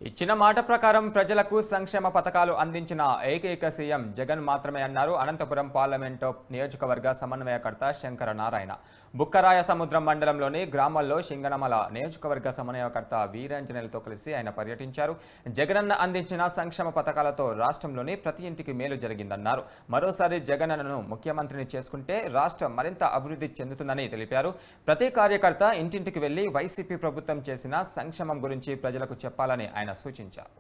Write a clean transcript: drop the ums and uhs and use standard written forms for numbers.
ఇచ్చిన మాట ప్రకారం ప్రజలకు సంక్షేమ పథకాలు అందించిన ఏకైక సీఎం జగన్ మాత్రమే అన్నారు అనంతపురం పార్లమెంటు నియోజకవర్గ సమన్వయకర్త శంకర నారాయణ. బుక్కరాయ సముద్రం మండలంలోని గ్రామాల్లో సింగనమల నియోజకవర్గ సమన్వయకర్త వీరాంజనేయులతో కలిసి ఆయన పర్యటించారు. జగనన్న అందించిన సంక్షేమ పథకాలతో రాష్ట్రంలోని ప్రతి ఇంటికి మేలు జరిగిందన్నారు. మరోసారి జగనన్నను ముఖ్యమంత్రిని చేసుకుంటే రాష్ట్రం మరింత అభివృద్ధి చెందుతుందని తెలిపారు. ప్రతి కార్యకర్త ఇంటింటికి వెళ్లి వైసీపీ ప్రభుత్వం చేసిన సంక్షేమం గురించి ప్రజలకు చెప్పాలని ఆయన సూచించారు.